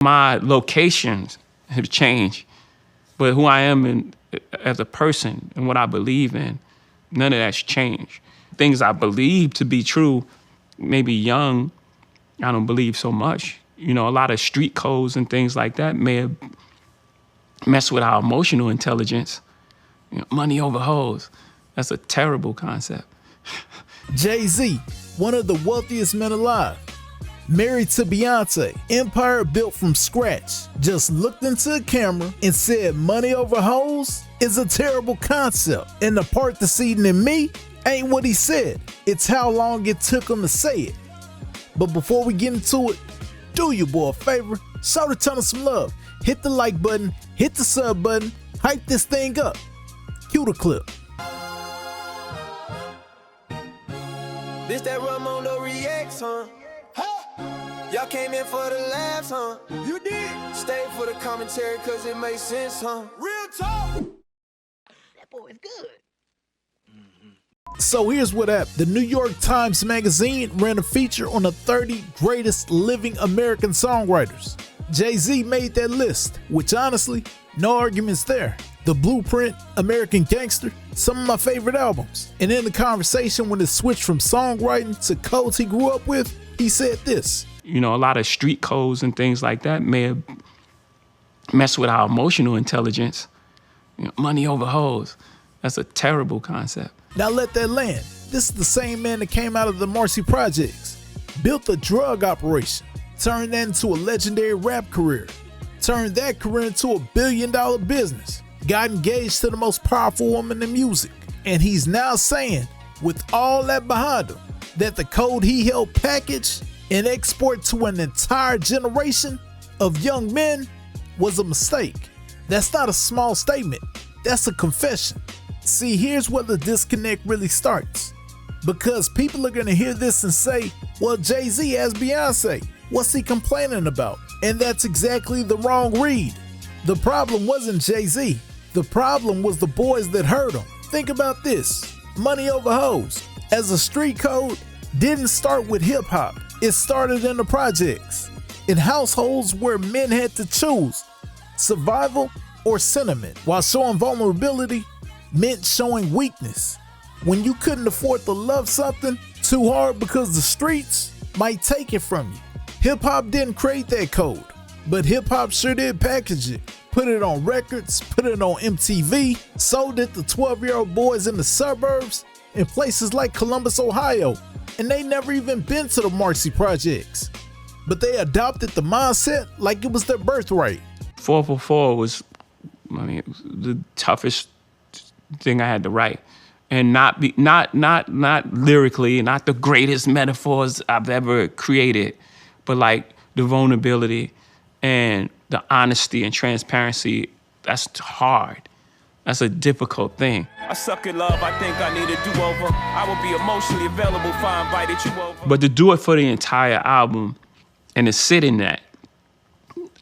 My locations have changed, but who I am as a person and what I believe in, none of that's changed. Things I believe to be true, maybe young, I don't believe so much. You know, a lot of street codes and things like that may have messed with our emotional intelligence. You know, money over hoes. That's a terrible concept. Jay-Z, one of the wealthiest men alive, married to Beyonce, empire built from scratch, just looked into a camera and said money over hoes is a terrible concept. And the part that's eating in me ain't what he said, it's how long it took him to say it. But before we get into it, do your boy a favor, show the channel some love. Hit the like button, hit the sub button, hype this thing up. Cue the clip. This that Raymundo reacts, huh? Y'all came in for the laughs, huh? You did. Stay for the commentary cause it makes sense, huh? Real talk. That boy is good. So here's what happened. The New York Times Magazine ran a feature on the 30 greatest living American songwriters. Jay-Z made that list, which honestly, no arguments there. The Blueprint, American Gangster, some of my favorite albums. And in the conversation when it switched from songwriting to codes he grew up with, he said this. You know, a lot of street codes and things like that may have messed with our emotional intelligence. You know, money over hoes. That's a terrible concept. Now let that land. This is the same man that came out of the Marcy Projects, built a drug operation, turned that into a legendary rap career, turned that career into $1 billion business, got engaged to the most powerful woman in music. And he's now saying, with all that behind him, that the code he helped package and export to an entire generation of young men was a mistake. That's not a small statement, that's a confession. See, here's where the disconnect really starts. Because people are gonna hear this and say, well, Jay-Z has Beyonce. What's he complaining about? And that's exactly the wrong read. The problem wasn't Jay-Z. The problem was the boys that heard him. Think about this. Money over hoes, as a street code, didn't start with hip hop. It started in the projects, in households where men had to choose survival or sentiment, while showing vulnerability meant showing weakness. When you couldn't afford to love something too hard because the streets might take it from you. Hip hop didn't create that code, but hip hop sure did package it. Put it on records, put it on MTV, sold it to 12-year-old boys in the suburbs in places like Columbus, Ohio. And they never even been to the Marcy Projects. But they adopted the mindset like it was their birthright. 444 was, it was the toughest thing I had to write. And not lyrically, not the greatest metaphors I've ever created, but like the vulnerability and the honesty and transparency, that's hard. That's a difficult thing. I suck at love, I think I need a do-over. I will be emotionally available if I invited you over. But to do it for the entire album and to sit in that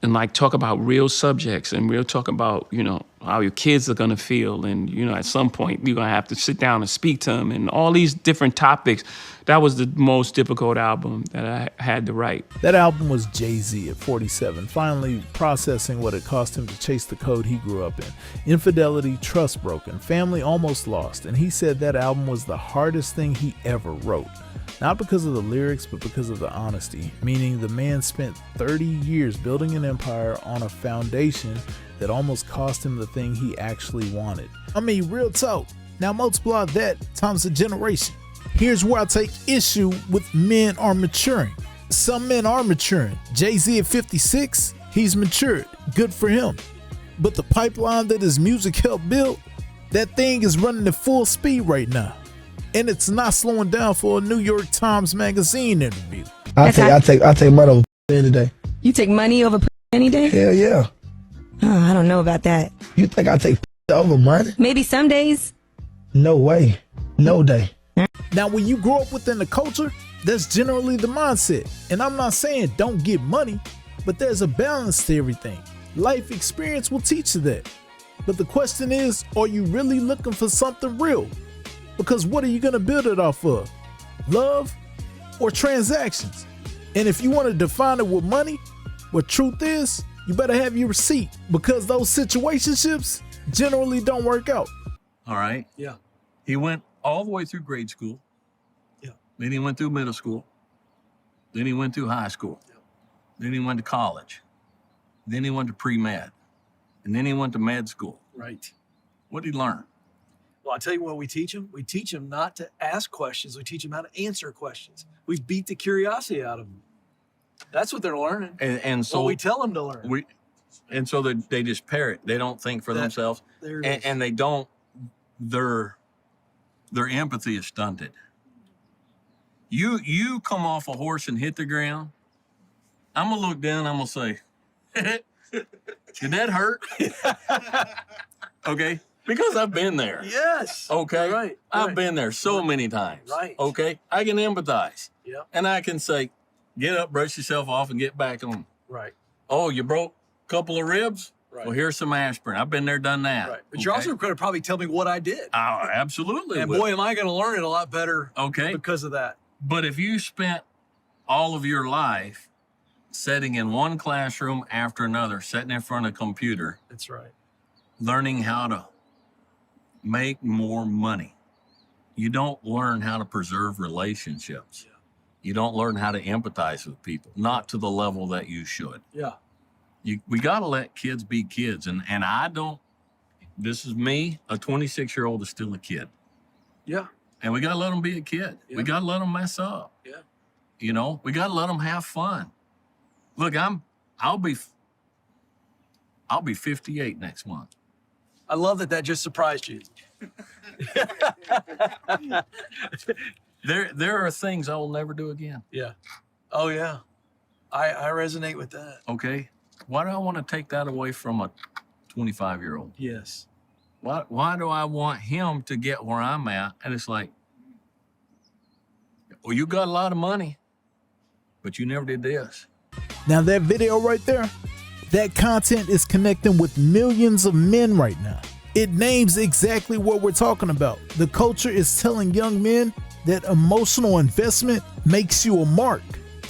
and like talk about real subjects and real talk about, you know, how your kids are gonna feel and, you know, at some point you're gonna have to sit down and speak to them and all these different topics. That was the most difficult album that I had to write. That album was Jay-Z at 47, finally processing what it cost him to chase the code he grew up in. Infidelity, trust broken, family almost lost, and he said that album was the hardest thing he ever wrote. Not because of the lyrics, but because of the honesty, meaning the man spent 30 years building an empire on a foundation that almost cost him the thing he actually wanted. I mean, real talk. Now multiply that times a generation. Here's where I take issue with men are maturing. Some men are maturing. Jay-Z at 56, he's matured. Good for him. But the pipeline that his music helped build, that thing is running at full speed right now. And it's not slowing down for a New York Times Magazine interview. I take money over any day. You take money over any day? Hell yeah. Oh, I don't know about that. You think I take over money? Maybe some days. No way. No day. Now, when you grow up within the culture, that's generally the mindset. And I'm not saying don't get money, but there's a balance to everything. Life experience will teach you that. But the question is, are you really looking for something real? Because what are you going to build it off of? Love or transactions? And if you want to define it with money, But truth is, you better have your receipt because those situationships generally don't work out. All right. Yeah. He went all the way through grade school. Yeah. Then he went through middle school. Then he went through high school. Yeah. Then he went to college. Then he went to pre-med. And then he went to med school. Right. What did he learn? Well, I tell you what we teach them. We teach them not to ask questions. We teach them how to answer questions. We beat the curiosity out of them. That's what they're learning. And so what we tell them to learn. So they just parrot. They don't think for themselves. There it is. And they don't, their empathy is stunted. You come off a horse and hit the ground, I'm gonna look down, I'm gonna say, did that hurt? Okay? Because I've been there. Yes. Okay? Right. I've been there so many times. Right. Okay? I can empathize. Yeah. And I can say, get up, brush yourself off, and get back on. Right. Oh, you broke a couple of ribs? Right. Well, here's some aspirin. I've been there, done that. Right. But you're also going to probably tell me what I did. Oh, absolutely. And will. boy, am I going to learn it a lot better. Okay. Because of that. But if you spent all of your life sitting in one classroom after another, sitting in front of a computer, That's right. learning how to make more money, you don't learn how to preserve relationships. Yeah. You don't learn how to empathize with people, not to the level that you should. Yeah. We got to let kids be kids. And I don't, this is me, a 26-year-old is still a kid. Yeah. And we got to let them be a kid. Yeah. We got to let them mess up. Yeah. You know, we got to let them have fun. Look, I'll be 58 next month. I love that just surprised you. There are things I will never do again. Yeah. Oh, yeah. I resonate with that. Okay? Why do I want to take that away from a 25-year-old? Yes. Why do I want him to get where I'm at? And it's like, well, you got a lot of money, but you never did this. Now that video right there, that content is connecting with millions of men right now. It names exactly what we're talking about. The culture is telling young men that emotional investment makes you a mark.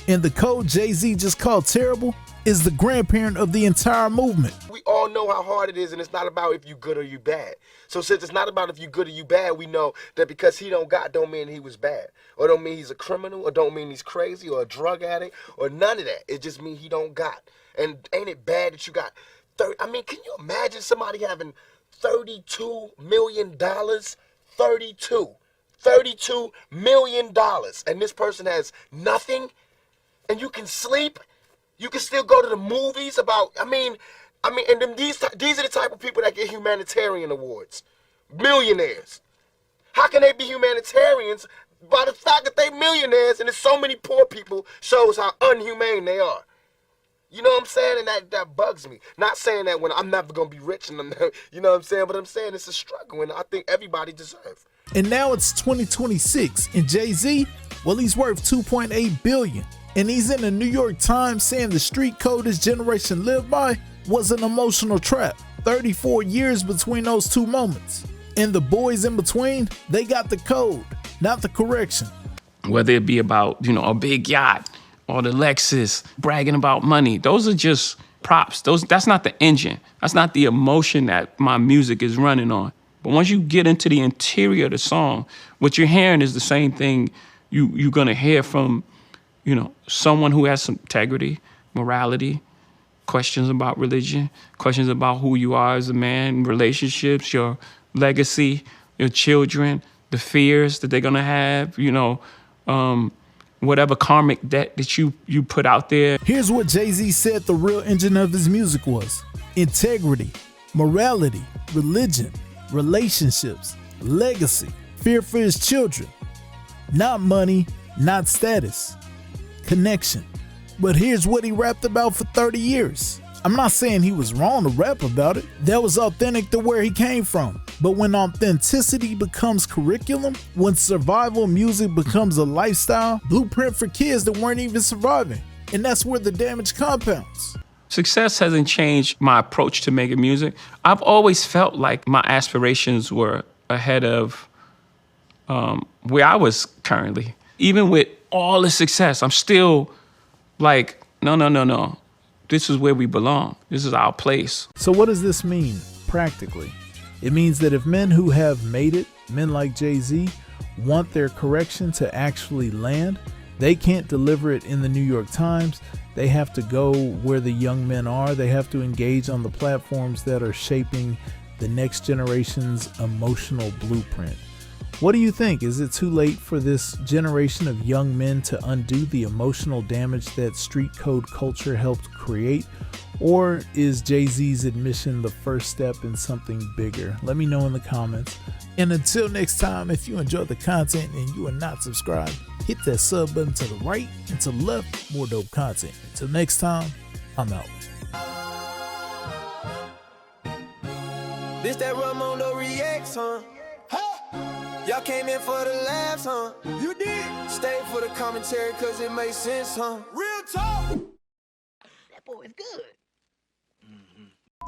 And the code Jay-Z just called terrible is the grandparent of the entire movement. We all know how hard it is, and it's not about if you good or you bad. So since it's not about if you good or you bad, we know that because he don't mean he was bad, or don't mean he's a criminal, or don't mean he's crazy, or a drug addict, or none of that. It just means he don't got. And ain't it bad that you got 30? I mean, can you imagine somebody having $32 million? $32 million, and this person has nothing, and you can sleep. You can still go to the movies about, and then these are the type of people that get humanitarian awards. Millionaires. How can they be humanitarians? By the fact that they millionaires and there's so many poor people shows how unhumane they are. You know what I'm saying? And that bugs me. Not saying that when I'm never going to be rich, and you know what I'm saying? But I'm saying it's a struggle, and I think everybody deserves. And now it's 2026, and Jay-Z, well, he's worth $2.8 billion. And he's in the New York Times saying the street code his generation lived by was an emotional trap. 34 years between those two moments. And the boys in between, they got the code, not the correction. Whether it be about, a big yacht or the Lexus, bragging about money, those are just props. That's not the engine. That's not the emotion that my music is running on. But once you get into the interior of the song, what you're hearing is the same thing you're gonna hear from, someone who has some integrity, morality, questions about religion, questions about who you are as a man, relationships, your legacy, your children, the fears that they're gonna have, whatever karmic debt that you put out there. Here's what Jay-Z said the real engine of his music was: integrity, morality, religion, relationships, legacy, fear for his children. Not money, not status. Connection. But here's what he rapped about for 30 years. I'm not saying he was wrong to rap about it. That was authentic to where he came from. But when authenticity becomes curriculum, when survival music becomes a lifestyle, blueprint for kids that weren't even surviving. And that's where the damage compounds. Success hasn't changed my approach to making music. I've always felt like my aspirations were ahead of where I was currently. Even with all the success, I'm still like, no. This is where we belong. This is our place. So what does this mean practically? It means that if men who have made it, men like Jay-Z, want their correction to actually land, they can't deliver it in the New York Times. They have to go where the young men are. They have to engage on the platforms that are shaping the next generation's emotional blueprint. What do you think? Is it too late for this generation of young men to undo the emotional damage that street code culture helped create? Or is Jay-Z's admission the first step in something bigger? Let me know in the comments. And until next time, if you enjoyed the content and you are not subscribed, hit that sub button to the right and to the left for more dope content. Until next time, I'm out. This that Raymundo reacts, huh? Y'all came in for the laughs, huh? You did. Stay for the commentary cause it makes sense, huh? Real talk. That boy is good.